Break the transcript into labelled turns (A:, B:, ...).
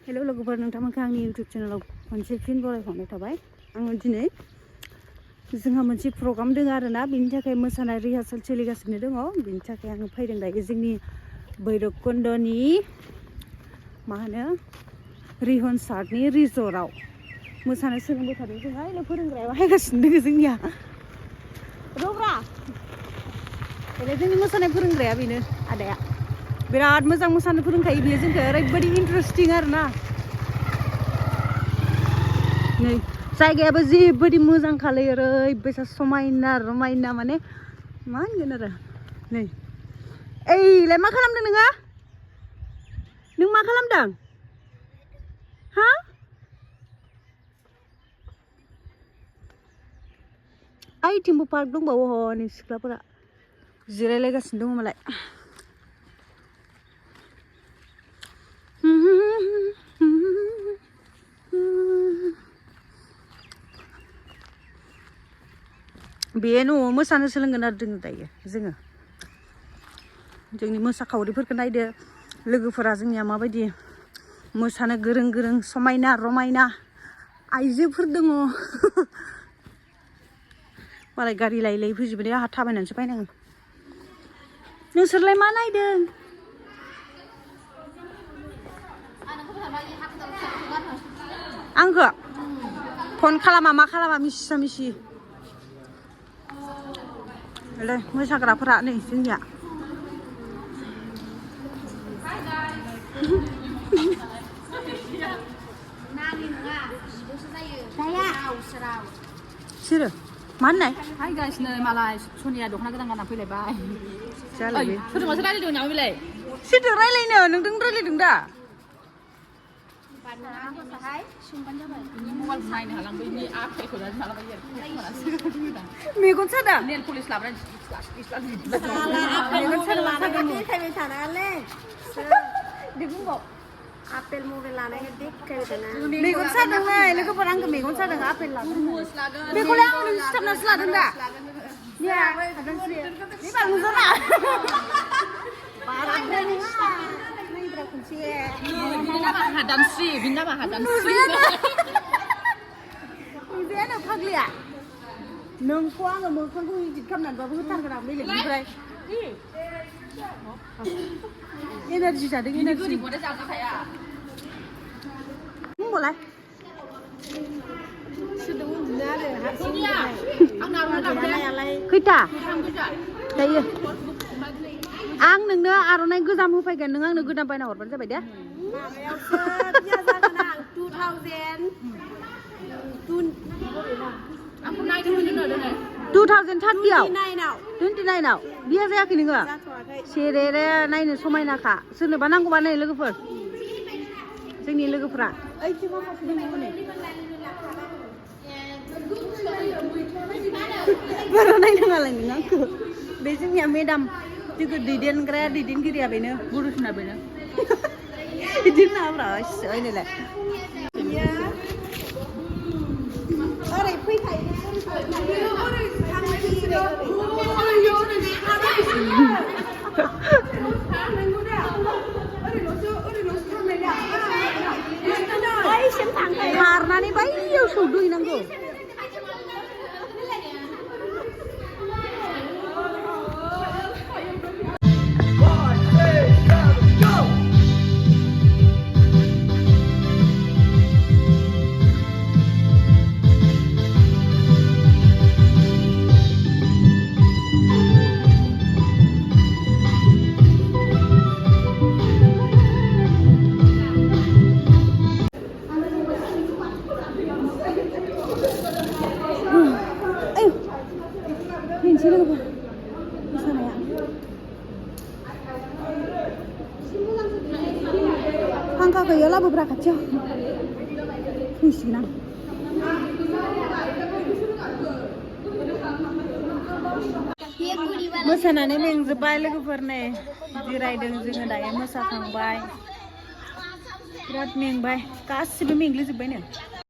A: Hello लोगोफोर नोंथांमोनखौ आंनि YouTube चेनेलाव मोनसे फिन बरायहरनाय थाबाय। आङो दिनै जोंहा मोनसे प्रग्राम दङ आरोना, बिनि थाखाय मोसानाय रिहार्सेल सोलिगासिनो दङ। बिनि थाखाय आङो फैदों दायो जोंनि भैरबकुंडनि मा होनो रिहनसार्टनि रिजर्टआव मोसानो सोलोंबाय थादों जोंहा। फोरोंग्राया हायगासिनो दङ जोंनिया रब्रा जोंनि मोसानाय फोरोंग्राया बेनो आदाया बिराद मोजां मोसानो फोरोंखायो बियो जोंखौ, ओरैबायदि इन्टारेस्टिं आरोना। नै जायगायाबो जेबायदि मोजां खालै, ओरैबायसा समायना रमायना, माने मा होनगोन आरो। नै ओइलाय मा खालामदों नोङो? नों मा खालामदों? हा ओइथिंबो पार्क दंबावो हनै सिख्लाफोरा जिरायलायगासिनो दङ मालाय। बे न'आव मोसानो सोलोंगोन आरो जोङो दायो। जोंनि मोसाखावरिफोरखौ नायदो, लोगोफोरा जोंनिया माबायदि मोसानो गोरों गोरों समायना रमायना आइजोफोर दङ। मालाय गारि लायै लायै फैजोबबाय, आंहा थाबायनानैसो फैनाङो। नोंसोरलाय मा नायदों? आंखौ फन खालामा मा खालामा मिसिसा मिसि मोसाग्राफोरा नै जोंनिया। सोरो मा होननाय?
B: हायगासिनो मालाय सनिया दख'ना गोदान गानना फैलायबाय।
A: जालायबाय
B: सोरजोंबासो रायलायदों नामा बेलाय?
A: सोरजों रायलायनो? नोंजों रायलायदों दा?
B: मबाइल नायनो हालांबायनि आखाइखौ
A: मेगन सादों?
B: नेल पलिस लाबोनानै
A: मेगन सादों
C: आपेल मबाइल लानायखौ देखायबाय
A: मेगन सादोंलै लोगोफोर, आंखौ मेगन सादों आपेल लादों। बेखौलाय आं नों सिथाबनासो लादों दा।
B: हादामस्रि बिनि नामा हादामस्रि।
A: नुजायानो फाग्लिया। नोंखौ आङो मोखांखौ इदिट खालामनानैबाबो होथारगोन आं बेलेगनिफ्राय। एनार्जि जादों एनार्जि। बुंबालाय खैथा दायो आं नोंनो आर'नाइ गोजाम होफैगोन, नों आंनो गोदान बायना हरबानो जाबाय दे। 2030आव बिया जायाखै नोङो? सेरेरे नायनो समायनाखा, सोरनोबा नांगौबा नै लोगोफोर, जोंनि लोगोफोरा बारा नायनाङालाय नों आंखौ। बे जोंनिया मेदाम जोंखौ दैदेनग्राया दैदेनगिरिया बेनो, गुरुसना बेनो। बिदि नाब्रा ओइनोलाय ओरै फैखायो। खारनानै बैयाव सौदहैनांगौ। फैनोसै लोगोफोर मोसानाया। फांखा गैया लाबोब्रा खाथियाव फैसिगोन आं। मोसानानै मेंजोब्बाय लोगोफोर, नै जिरायदों जोङो दायो। मोसाखांबाय, बिराद मेंबाय, गासिबो मेंग्लिजोब्बायनो।